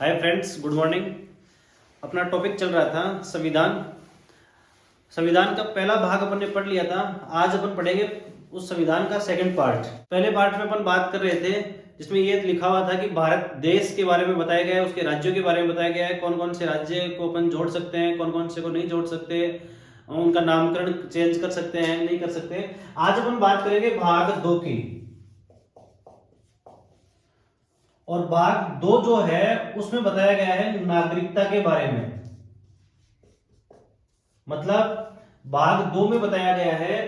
Hi friends, good morning. अपना topic चल रहा था संविधान। संविधान का पहला भाग अपन ने पढ़ लिया था। आज अपन पढ़ेंगे उस संविधान का सेकंड पार्ट। पहले पार्ट में अपन बात कर रहे थे जिसमें ये लिखा हुआ था कि भारत देश के बारे में बताया गया है, उसके राज्यों के बारे में बताया गया है, कौन कौन से राज्य को अपन जोड़ सकते हैं, कौन कौन से को नहीं जोड़ सकते, उनका नामकरण चेंज कर सकते हैं नहीं कर सकते। आज अपन बात करेंगे भाग 2 की। और भाग 2 जो है उसमें बताया गया है नागरिकता के बारे में। मतलब भाग 2 में बताया गया है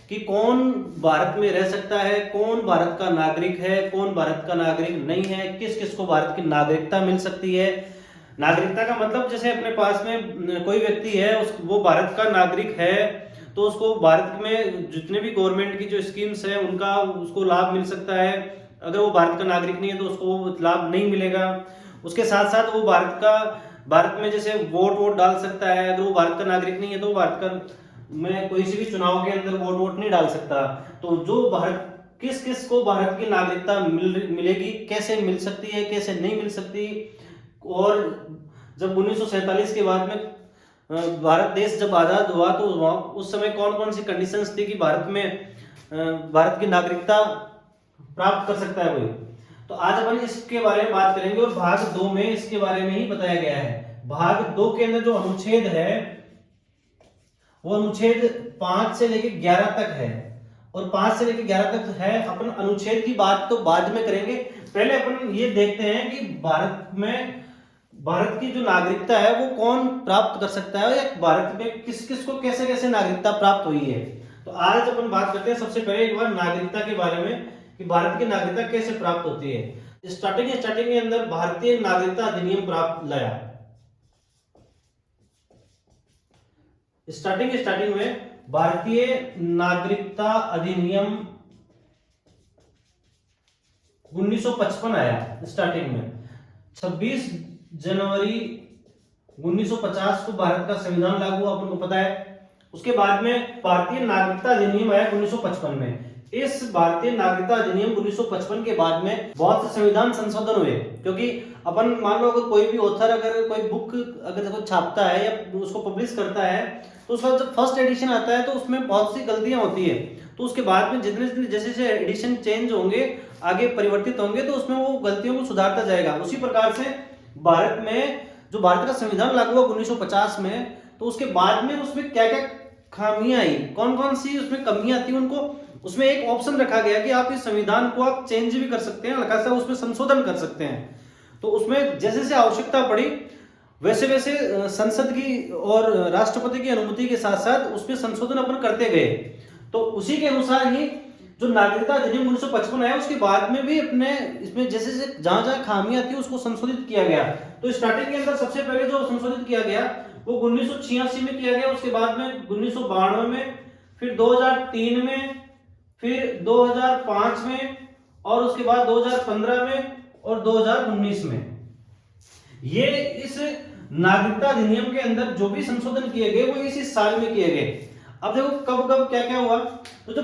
कि कौन भारत में रह सकता है, कौन भारत का नागरिक है, कौन भारत का नागरिक नहीं है, किस किस को भारत की नागरिकता मिल सकती है। नागरिकता का मतलब जैसे अपने पास में कोई व्यक्ति है वो भारत का नागरिक है तो उसको भारत में जितने भी गवर्नमेंट की जो स्कीम्स है उनका उसको लाभ मिल सकता है। अगर वो भारत का नागरिक नहीं है तो उसको वो लाभ नहीं मिलेगा। उसके साथ साथ वो भारत में जैसे वोट डाल सकता है। अगर वो भारत का नागरिक नहीं है तो वो भारत का में कोई सी भी चुनाव के अंदर वोट नहीं डाल सकता। तो जो भारत किस किस को भारत की नागरिकता मिलेगी, कैसे मिल सकती है, कैसे नहीं मिल सकती। और जब 1947 के बाद में भारत देश जब आजाद हुआ तो उस समय कौन कौन सी कंडीशंस थी कि भारत की नागरिकता प्राप्त कर सकता है कोई। तो आज अपन इसके बारे में बात करेंगे और भाग 2 में इसके बारे में ही बताया गया है। भाग 2 के अंदर जो अनुच्छेद है वो अनुच्छेद 5 से लेकर 11 तक है। और 5 से लेकर 11 तक है। अपन अनुच्छेद की बात तो बाद में करेंगे। पहले अपन ये देखते हैं कि भारत की जो नागरिकता है वो कौन प्राप्त कर सकता है या भारत में किस किस को कैसे कैसे नागरिकता प्राप्त हुई है। तो आज अपन बात करते हैं सबसे पहले एक बार नागरिकता के बारे में कि भारत की नागरिकता कैसे प्राप्त होती है। स्टार्टिंग के अंदर भारतीय नागरिकता अधिनियम प्राप्त लाया। स्टार्टिंग में भारतीय नागरिकता अधिनियम 1955 आया। स्टार्टिंग में 26 जनवरी 1950 को भारत का संविधान लागू हुआ, अपन को पता है। उसके बाद में भारतीय नागरिकता अधिनियम आया 1955 में। इस भारतीय नागरिकता अधिनियम 1955 के बाद में बहुत से संविधान संशोधन हुए। क्योंकि अपन मान लो अगर कोई भी ऑथर अगर कोई बुक अगर कोई छापता है या उसको पब्लिश करता है तो उसका जब फर्स्ट एडिशन आता है तो उसमें बहुत सी गलतियां होती है। तो उसके बाद में जितने जितने जैसे जैसे एडिशन चेंज होंगे, आगे परिवर्तित होंगे, तो उसमें वो गलतियों को सुधारता जाएगा। उसी प्रकार से भारत में जो भारत का संविधान लागू हुआ 1950 में, तो उसके बाद में उसमें क्या क्या खामियां आई, कौन कौन सी उसमें कमियां थी, उनको उसमें एक ऑप्शन रखा गया कि आप इस संविधान को आप चेंज भी कर सकते हैं, हल्का सा उसमें संशोधन कर सकते हैं। तो उसमें जैसे जैसे आवश्यकता पड़ी वैसे वैसे संसद की और राष्ट्रपति की अनुमति के साथ साथ उसमें संशोधन अपन करते गए। तो उसी के अनुसार ही जो नागरिकता अधिनियम 1955 आया उसके बाद में भी अपने इसमें जैसे जैसे जहां जहां खामियां थी उसको संशोधित किया गया। तो स्टार्टिंग के अंदर सबसे पहले जो संशोधित किया गया वो 1986 में किया गया। उसके बाद में 1992 में, फिर 2003 में, फिर 2005 में, और उसके बाद 2015 में और 2019 में। ये इस नागरिकता अधिनियम के अंदर जो भी संशोधन किए गए वो इसी साल में किए गए। अब देखो कब कब क्या क्या हुआ। तो जो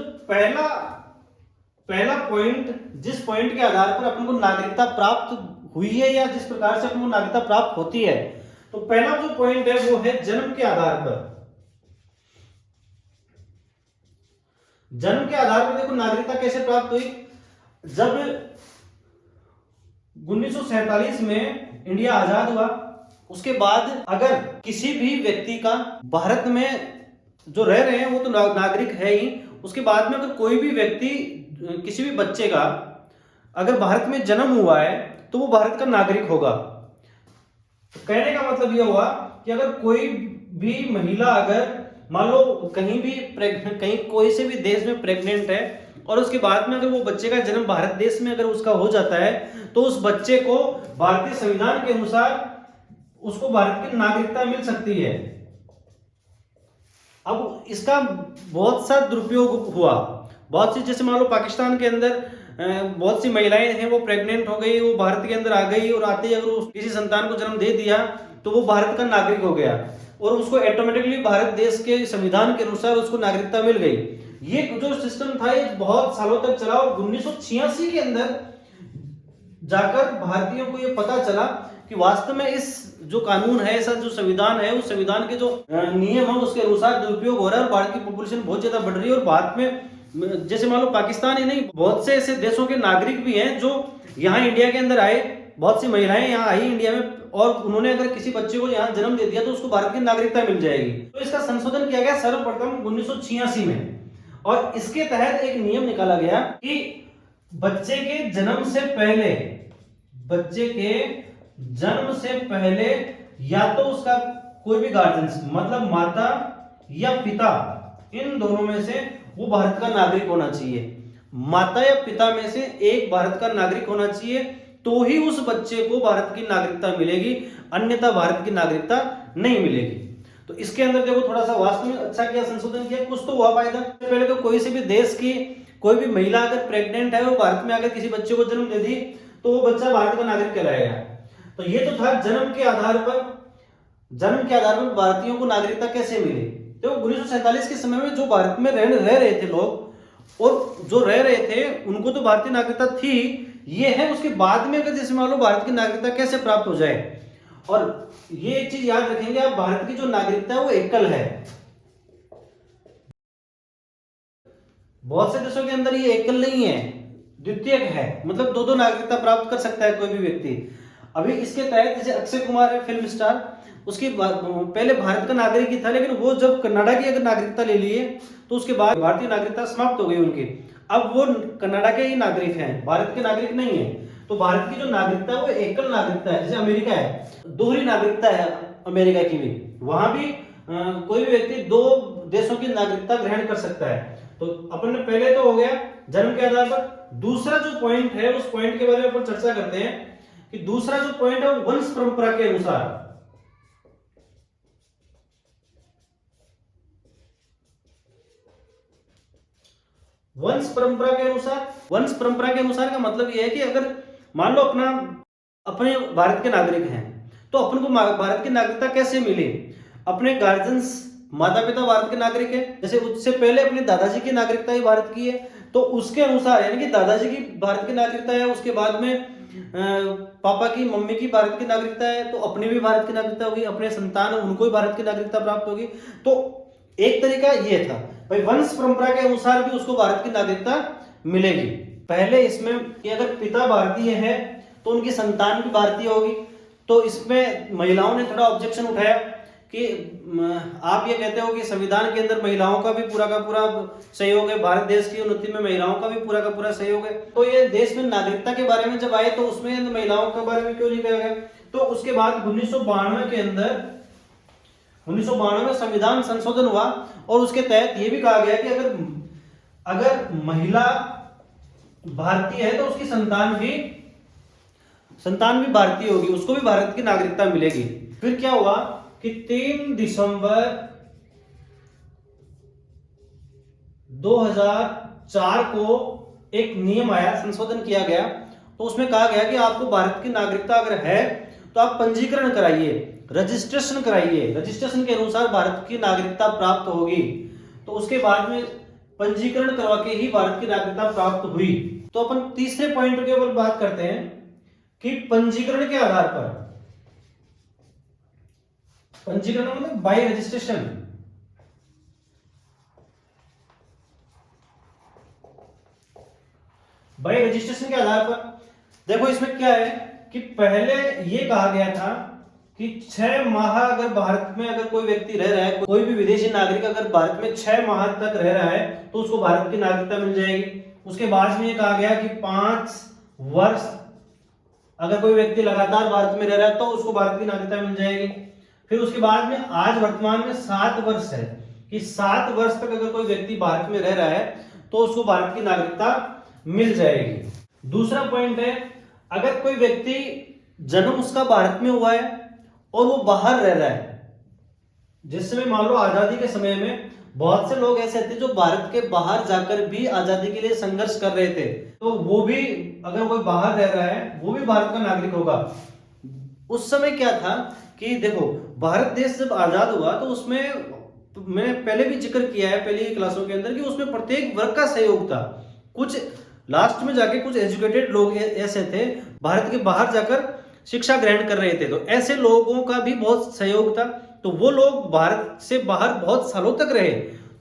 पहला पॉइंट, जिस पॉइंट के आधार पर अपन को नागरिकता प्राप्त हुई है या जिस प्रकार से अपन को नागरिकता प्राप्त होती है, तो पहला जो पॉइंट है वो है जन्म के आधार पर। जन्म के आधार पर देखो नागरिकता कैसे प्राप्त हुई। जब 1947 में इंडिया आजाद हुआ उसके बाद अगर किसी भी व्यक्ति का भारत में जो रह रहे हैं वो तो नागरिक है ही, उसके बाद में अगर कोई भी व्यक्ति किसी भी बच्चे का अगर भारत में जन्म हुआ है तो वो भारत का नागरिक होगा। तो कहने का मतलब यह हुआ कि अगर कोई भी महिला अगर मान लो कहीं कोई से भी देश में प्रेग्नेंट है और उसके बाद में अगर वो बच्चे का जन्म भारत देश में अगर उसका हो जाता है तो उस बच्चे को भारतीय संविधान के अनुसार उसको भारत की नागरिकता मिल सकती है। अब इसका बहुत सा दुरुपयोग हुआ। बहुत सी जैसे मान लो पाकिस्तान के अंदर बहुत सी महिलाएं हैं वो प्रेग्नेंट हो गई, वो भारत के अंदर आ गई और आते ही अगर किसी संतान को जन्म दे दिया तो वो भारत का नागरिक हो गया और उसको ऑटोमेटिकली भारत देश के संविधान के अनुसार उसको नागरिकता मिल गई। ये जो सिस्टम था ये बहुत सालों तक चला और 1986 के अंदर जाकर भारतीयों को ये पता चला कि वास्तव में इस जो कानून है, ऐसा जो संविधान है, उस संविधान के जो नियम है उसके अनुसार दुरुपयोग हो रहा है और भारत की पॉपुलेशन बहुत ज्यादा बढ़ रही है। और भारत में जैसे मान लो पाकिस्तान ही नहीं, बहुत से ऐसे देशों के नागरिक भी हैं जो यहाँ इंडिया के अंदर आए, बहुत सी महिलाएं यहाँ आई इंडिया में, और उन्होंने अगर किसी बच्चे को यहाँ जन्म दे दिया तो उसको भारत की नागरिकता मिल जाएगी। तो इसका संशोधन किया गया सर्वप्रथम 1986 में, और इसके तहत एक नियम निकाला गया कि बच्चे के जन्म से पहले या तो उसका कोई भी गार्जियन, मतलब माता या पिता, इन दोनों में से वो भारत का नागरिक होना चाहिए। माता या पिता में से एक भारत का नागरिक होना चाहिए, तो ही उस बच्चे को भारत की नागरिकता मिलेगी, अन्यथा भारत की नागरिकता नहीं मिलेगी। तो इसके अंदर देखो थोड़ा सा वास्तव में अच्छा किया, संशोधन किया, कुछ तो हुआ फायदा। पहले तो कोई से भी देश की कोई भी महिला अगर प्रेग्नेंट है, वो भारत में अगर किसी बच्चे को जन्म दे दी तो वो बच्चा भारत का नागरिक कहलाएगा। तो ये तो था जन्म के आधार पर भारतीयों को नागरिकता कैसे मिले। तो 1947 के समय में जो भारत में रह रहे थे लोग, और जो रह रहे थे उनको तो भारतीय नागरिकता थी, ये है उसके बाद में अगर जैसे मान लो भारत की नागरिकता कैसे प्राप्त हो जाए। और ये एक चीज याद रखेंगे आप, भारत की जो नागरिकता है वो एकल है। बहुत से देशों के अंदर ये एकल नहीं है, द्वितीयक है, मतलब दो नागरिकता प्राप्त कर सकता है कोई भी व्यक्ति। अभी इसके तहत जैसे अक्षय कुमार है फिल्म स्टार, उसकी पहले भारत का नागरिक ही था, लेकिन वो जब कनाडा की अगर नागरिकता ले लिए तो उसके बाद भारतीय नागरिकता समाप्त हो गई उनकी। अब वो कनाडा के ही नागरिक हैं, भारत के नागरिक नहीं है। तो भारत की जो नागरिकता है वो एकल नागरिकता है। जैसे अमेरिका है, दोहरी नागरिकता है अमेरिका की भी, वहां भी कोई भी व्यक्ति दो देशों की नागरिकता ग्रहण कर सकता है। तो अपन ने पहले तो हो गया जन्म के आधार पर। दूसरा जो पॉइंट है उस पॉइंट के बारे में अपन चर्चा करते हैं कि दूसरा जो पॉइंट है वो वंश परंपरा के अनुसार। वंश परंपरा के अनुसार का मतलब यह है कि अगर मान लो अपने भारत के नागरिक हैं, तो अपन को भारत की नागरिकता कैसे मिली। अपने गार्जियंस, माता पिता भारत के नागरिक है, जैसे उससे पहले अपने दादाजी की नागरिकता ही भारत की है, तो उसके अनुसार यानी कि दादाजी की भारत की नागरिकता है, उसके बाद में पापा की मम्मी की भारत की नागरिकता है, तो अपनी भी भारत की नागरिकता होगी, अपने संतान उनको भी भारत की नागरिकता प्राप्त होगी। तो एक तरीका ये था भाई, वंश परंपरा के अनुसार भी उसको भारत की नागरिकता मिलेगी। पहले इसमें कि अगर पिता भारतीय है तो उनकी संतान भी भारतीय होगी। तो इसमें महिलाओं ने थोड़ा ऑब्जेक्शन उठाया कि आप ये कहते हो कि संविधान के अंदर महिलाओं का भी पूरा का पूरा सहयोग है, भारत देश की उन्नति में महिलाओं का भी पूरा का पूरा सहयोग है, तो ये देश में नागरिकता के बारे में जब आए तो उसमें महिलाओं के बारे में क्यों नहीं कहा गया। तो उसके बाद 1992 के अंदर 1992 में संविधान संशोधन हुआ, और उसके तहत यह भी कहा गया कि अगर महिला भारतीय है तो उसकी संतान भी भारतीय होगी, उसको भी भारत की नागरिकता मिलेगी। फिर क्या हुआ कि 3 दिसंबर 2004 को एक नियम आया, संशोधन किया गया, तो उसमें कहा गया कि आपको भारत की नागरिकता अगर है तो आप पंजीकरण कराइए, रजिस्ट्रेशन कराइए, रजिस्ट्रेशन के अनुसार भारत की नागरिकता प्राप्त होगी। तो उसके बाद में पंजीकरण करवा के ही भारत की नागरिकता प्राप्त हुई। तो अपन तीसरे पॉइंट के ऊपर बात करते हैं कि पंजीकरण के आधार पर, पंजीकरण मतलब बाय रजिस्ट्रेशन, बाय रजिस्ट्रेशन के आधार पर देखो इसमें क्या है कि पहले ये कहा गया था कि 6 माह अगर भारत में अगर कोई व्यक्ति रह रहा है, कोई भी विदेशी नागरिक अगर भारत में 6 माह तक रह रहा है तो उसको भारत की नागरिकता मिल जाएगी। उसके बाद में ये कहा गया कि 5 वर्ष अगर कोई व्यक्ति लगातार भारत में रह रहा है तो उसको भारत की नागरिकता मिल जाएगी। फिर उसके बाद में आज वर्तमान में 7 वर्ष है कि 7 वर्ष तक अगर कोई व्यक्ति भारत में रह रहा है तो उसको भारत की नागरिकता मिल जाएगी। दूसरा पॉइंट है, अगर कोई व्यक्ति जन्म उसका भारत में हुआ है और वो बाहर रह रहा है, जिस समय मान लो आजादी के समय में बहुत से लोग ऐसे थे जो भारत के बाहर जाकर भी आजादी के लिए संघर्ष कर रहे थे, तो वो भी अगर कोई बाहर रह रहा है वो भी भारत का नागरिक होगा। उस समय क्या था कि देखो भारत देश जब आजाद हुआ तो उसमें तो मैंने पहले भी जिक्र किया है पहले की क्लासों के अंदर कि उसमें प्रत्येक वर्ग का सहयोग था। कुछ लास्ट में जाके कुछ एजुकेटेड लोग ऐसे थे भारत के बाहर जाकर शिक्षा ग्रहण कर रहे थे। तो ऐसे लोगों का भी बहुत सहयोग था, तो वो लोग भारत से बाहर बहुत सालों तक रहे।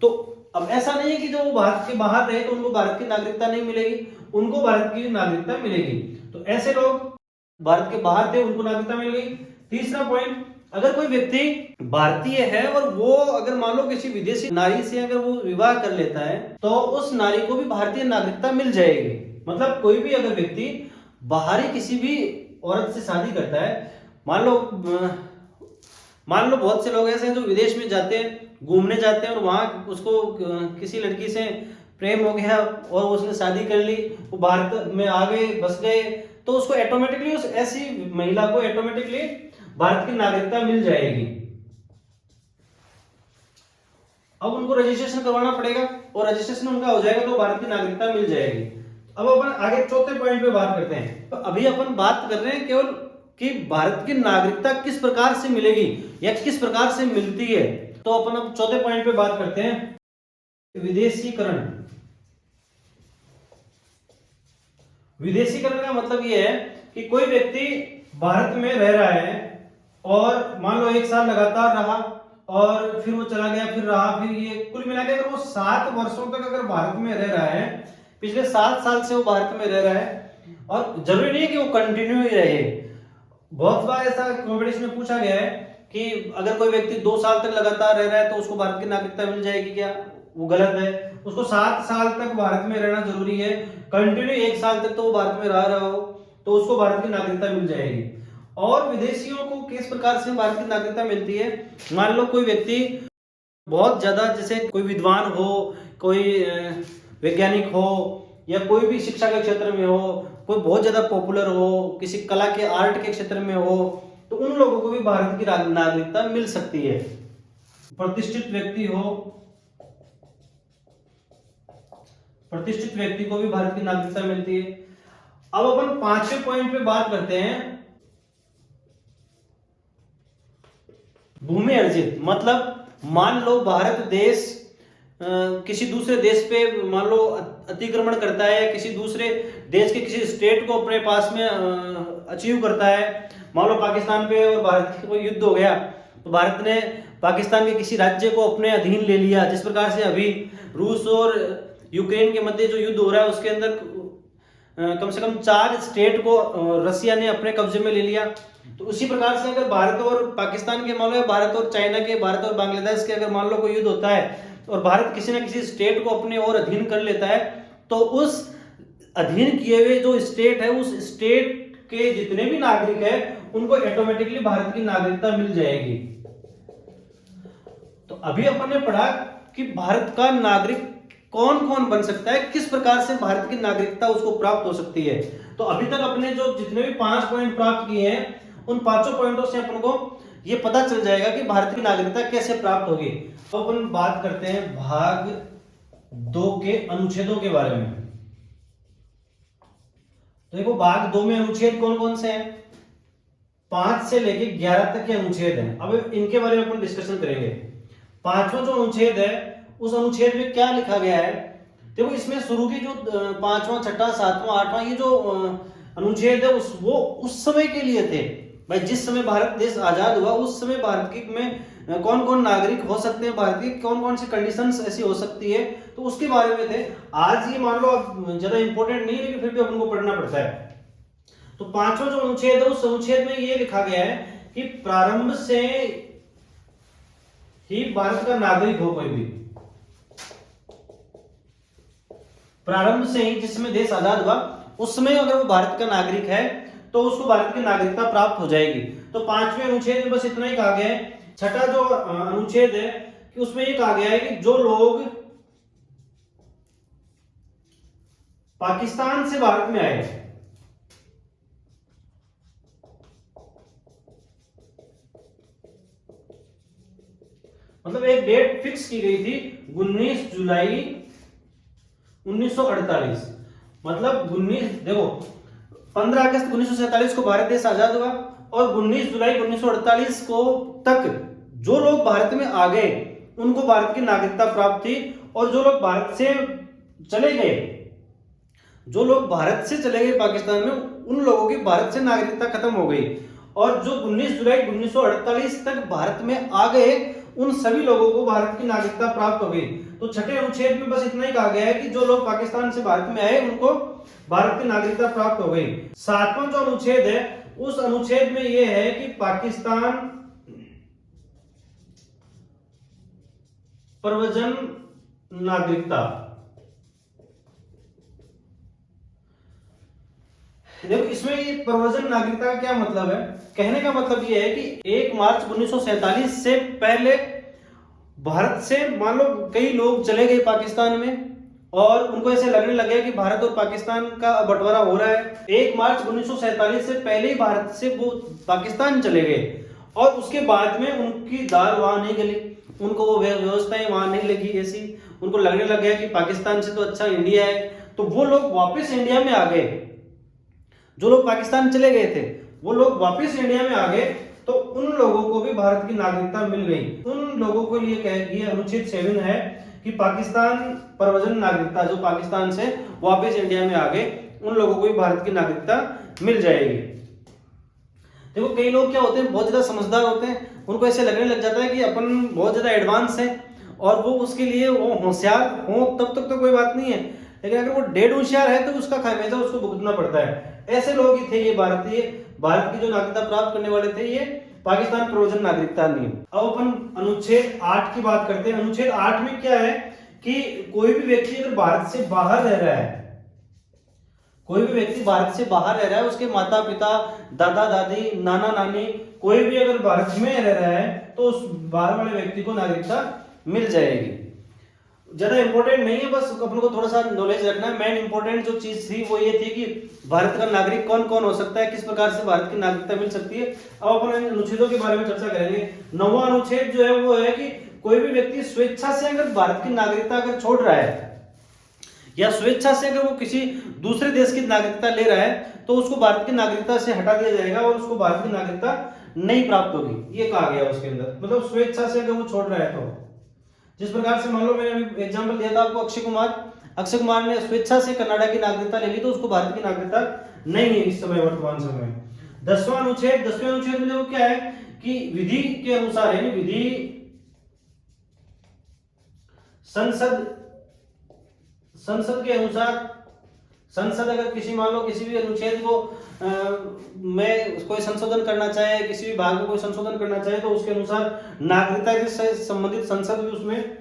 तो अब ऐसा नहीं है कि जो वो भारत के बाहर रहे तो उनको भारत की नागरिकता नहीं मिलेगी, उनको भारत की नागरिकता मिलेगी। तो ऐसे लोग भारत के बाहर थे, उनको नागरिकता मिल गई। तीसरा पॉइंट, अगर कोई व्यक्ति भारतीय है और वो अगर मान लो किसी विदेशी नारी से अगर वो विवाह कर लेता है तो उस नारी को भी भारतीय नागरिकता मिल जाएगी। मतलब कोई भी अगर व्यक्ति बाहरी किसी भी औरत से शादी करता है, मान लो बहुत से लोग ऐसे हैं जो विदेश में जाते हैं, घूमने जाते हैं और वहां उसको किसी लड़की से प्रेम हो गया और उसने शादी कर ली, वो भारत में आ गए, बस गए, तो उसको ऑटोमेटिकली उस ऐसी महिला को ऑटोमेटिकली भारत की नागरिकता मिल जाएगी। अब उनको रजिस्ट्रेशन करवाना पड़ेगा और रजिस्ट्रेशन उनका हो जाएगा तो भारत की नागरिकता मिल जाएगी। अब अपन आगे चौथे पॉइंट पे बात करते हैं। तो अभी अपन बात कर रहे हैं केवल कि भारत की नागरिकता किस प्रकार से मिलेगी या किस प्रकार से मिलती है। तो अपन अब चौथे पॉइंट पे बात करते हैं, विदेशीकरण। विदेशीकरण का मतलब यह है कि कोई व्यक्ति भारत में रह रहा है और मान लो 1 साल लगातार रहा और फिर वो चला गया, फिर रहा, फिर ये कुल मिला के अगर वो 7 वर्षों तक अगर भारत में रह रहा है, पिछले 7 साल से वो भारत में रह रहा है, और जरूरी नहीं है कि वो कंटिन्यू ही रहे। बहुत बार ऐसा कॉम्पिटिशन में पूछा गया है कि अगर कोई व्यक्ति 2 साल तक लगातार रह रहा है तो उसको भारत की नागरिकता मिल जाएगी क्या? वो गलत है। उसको 7 साल तक भारत में रहना जरूरी है, कंटिन्यू 1 साल तक तो वो भारत में रहा हो तो उसको भारत की नागरिकता मिल जाएगी। और विदेशियों को किस प्रकार से भारत की नागरिकता मिलती है? मान लो कोई व्यक्ति बहुत ज्यादा, जैसे कोई विद्वान हो, कोई वैज्ञानिक हो, या कोई भी शिक्षा के क्षेत्र में हो, कोई बहुत ज्यादा पॉपुलर हो, किसी कला के आर्ट के क्षेत्र में हो, तो उन लोगों को भी भारत की नागरिकता मिल सकती है। प्रतिष्ठित व्यक्ति हो, प्रतिष्ठित व्यक्ति को भी भारत की नागरिकता मिलती है। अब अपन 5वें पॉइंट पे बात करते हैं, भूमि अर्जित। मतलब मान लो भारत देश किसी दूसरे देश पे मान लो अतिक्रमण करता है, किसी दूसरे देश के किसी स्टेट को अपने पास में अचीव करता है। मान लो पाकिस्तान पे और भारत का कोई युद्ध हो गया तो भारत ने पाकिस्तान के किसी राज्य को अपने अधीन ले लिया, जिस प्रकार से अभी रूस और यूक्रेन के मध्य जो युद्ध हो रहा है उसके अंदर कम से कम 4 स्टेट को रसिया ने अपने कब्जे में ले लिया। तो उसी प्रकार से अगर भारत और पाकिस्तान के मान लो, भारत और चाइना के, भारत और बांग्लादेश के अगर मान लो कोई युद्ध होता है और भारत किसी न किसी स्टेट को अपने और अधीन कर लेता है, तो उस अधीन किए हुए जो स्टेट है उस स्टेट के जितने भी नागरिक है उनको ऑटोमेटिकली भारत की नागरिकता मिल जाएगी। तो अभी अपन ने पढ़ा कि भारत का नागरिक कौन कौन बन सकता है, किस प्रकार से भारत की नागरिकता उसको प्राप्त हो सकती है। तो अभी तक अपने जो जितने भी 5 पॉइंट प्राप्त किए हैं उन 5 पॉइंटों से अपन को ये पता चल जाएगा कि भारत की नागरिकता कैसे प्राप्त होगी। तो अपन बात करते हैं भाग 2 के अनुच्छेदों के बारे में। तो देखो भाग 2 में अनुच्छेद कौन कौन से हैं? 5 से लेके 11 तक के अनुच्छेद हैं। अब इनके बारे में अपन डिस्कशन करेंगे। 5वां जो अनुच्छेद है उस अनुच्छेद में क्या लिखा गया है? देखो इसमें शुरू की जो 5वां, 6वां, 7वां, 8वां ये जो अनुच्छेद है वो उस समय के लिए थे भाई। जिस समय भारत देश आजाद हुआ उस समय भारत के में कौन कौन नागरिक हो सकते हैं, भारत की कौन कौन सी कंडीशंस ऐसी हो सकती है, तो उसके बारे में थे। आज ये मान लो ज्यादा इंपॉर्टेंट नहीं है लेकिन फिर भी अपन को पढ़ना पड़ता है। तो 5वां जो अनुच्छेद है उस अनुच्छेद में ये लिखा गया है कि प्रारंभ से ही भारत का नागरिक हो, कोई भी प्रारंभ से ही जिस समय देश आजाद हुआ उस समय अगर वो भारत का नागरिक है तो उसको भारत की नागरिकता प्राप्त हो जाएगी। तो 5वें अनुच्छेद में बस इतना ही कहा गया है। 6वां जो अनुच्छेद है कि उसमें ये कहा गया है कि जो लोग पाकिस्तान से भारत में आए, मतलब एक डेट फिक्स की गई थी 19 जुलाई 1948। मतलब 19 देखो 15 अगस्त 1947 को भारत देश आजाद हुआ और 19 जुलाई 1948 को तक जो लोग भारत में आ गए उनको भारत की नागरिकता प्राप्त थी, और जो लोग भारत से चले गए जो लोग भारत से चले गए पाकिस्तान में, उन लोगों की भारत से नागरिकता खत्म हो गई, और जो 19 जुलाई 1948 तक भारत में आ गए, उन सभी लोगों को भारत की नागरिकता प्राप्त हो गई। तो छठे अनुच्छेद में बस इतना ही कहा गया है कि जो लोग पाकिस्तान से भारत में आए उनको भारत की नागरिकता प्राप्त हो गई। सातवां जो अनुच्छेद है, उस अनुच्छेद में यह है कि पाकिस्तान प्रव्रजन नागरिकता, देखो इसमें ये प्रव्रजन नागरिकता का क्या मतलब है, कहने का मतलब ये है कि 1 मार्च 1947 से पहले भारत से मान लो कई लोग चले गए पाकिस्तान में, और उनको ऐसे लगने लग गया कि भारत और पाकिस्तान का बंटवारा हो रहा है। 1 मार्च 1947 से पहले ही भारत से वो पाकिस्तान चले गए, और उसके बाद में उनकी दाल वहां नहीं गली, उनको वो व्यवस्थाएं वहां नहीं लगी ऐसी, उनको लगने लग गया कि पाकिस्तान से तो अच्छा इंडिया है, तो वो लोग वापस इंडिया में आ गए। जो लोग पाकिस्तान चले गए थे वो लोग वापस इंडिया में आ गए, तो उन लोगों को भी भारत की नागरिकता मिल गई। उन लोगों के लिए ये अनुच्छेद 7 है कि पाकिस्तान प्रव्रजन नागरिकता, जो पाकिस्तान से वापस इंडिया में आ गए, उन लोगों को भी भारत की नागरिकता मिल जाएगी। देखो कई लोग क्या होते हैं, बहुत ज्यादा समझदार होते हैं, उनको ऐसे लगने लग जाता है कि अपन बहुत ज्यादा एडवांस है, और वो उसके लिए वो होशियार हो तब तक तो कोई बात नहीं है, लेकिन अगर वो डेढ़ होशियार है तो उसका खामियाजा उसको भुगतना पड़ता है। ऐसे लोग ही थे ये भारत की जो नागरिकता प्राप्त करने वाले थे, ये पाकिस्तान प्रव्रजन नागरिकता नियम। अब अपन अनुच्छेद 8 की बात करते हैं। अनुच्छेद 8 में क्या है कि कोई भी व्यक्ति अगर भारत से बाहर रह रहा है, कोई भी व्यक्ति भारत से बाहर रह रहा है, उसके माता पिता, दादा दादी, नाना नानी, कोई भी अगर भारत में रह रहा है, तो उस बाहर वाले व्यक्ति को नागरिकता मिल जाएगी। ज्यादा इंपॉर्टेंट नहीं है, बस अपन को थोड़ा सा नॉलेज रखना है। मेन इंपॉर्टेंट जो चीज थी वो ये थी कि भारत का नागरिक कौन कौन हो सकता है, किस प्रकार से भारत की नागरिकता मिल सकती है। अब अपन अनुच्छेदों के बारे में चर्चा करेंगे। 9वां अनुच्छेद जो है वो है कि कोई भी व्यक्ति स्वेच्छा से अगर भारत की नागरिकता अगर छोड़ रहा है, या स्वेच्छा से अगर वो किसी दूसरे देश की नागरिकता ले रहा है, तो उसको भारत की नागरिकता से हटा दिया जाएगा और उसको भारत की नागरिकता नहीं प्राप्त होगी, ये कहा गया उसके अंदर। मतलब स्वेच्छा से अगर वो छोड़ रहा है, तो जिस प्रकार से मान लो मैंने अभी एग्जांपल दिया था आपको, अक्षय कुमार ने स्वेच्छा से कनाडा की नागरिकता ले ली, तो उसको भारत की नागरिकता नहीं है इस समय, वर्तमान समय में। 10वें अनुच्छेद में जो क्या है कि विधि के अनुसार, यानी विधि संसद के अनुसार, संसद अगर किसी मान लो किसी भी अनुच्छेद को में कोई संशोधन करना चाहे, किसी भी भाग में कोई संशोधन करना चाहे, तो उसके अनुसार नागरिकता से संबंधित संसद भी उसमें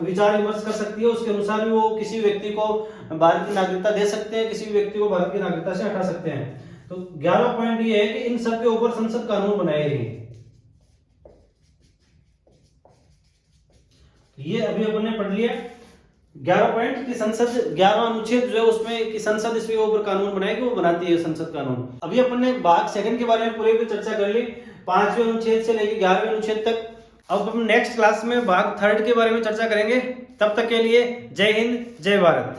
विचार विमर्श कर सकती है। उसके अनुसार भी वो किसी व्यक्ति को भारत की नागरिकता दे सकते हैं, किसी व्यक्ति को भारत की नागरिकता से हटा सकते हैं। तो 11वां पॉइंट ये है कि इन सब के ऊपर संसद कानून बनाएगी। ये अभी अपन ने पढ़ लिया 11 पॉइंट की संसद, 11वां अनुच्छेद जो है उसमें कि संसद इसके ऊपर कानून बनाएगी, वो बनाती है संसद कानून। अभी अपन ने भाग 2 के बारे में पूरे चर्चा कर ली, 5वें अनुच्छेद से लेकर 11वें अनुच्छेद तक। अब हम नेक्स्ट क्लास में भाग 3 के बारे में चर्चा करेंगे। तब तक के लिए जय हिंद, जय भारत।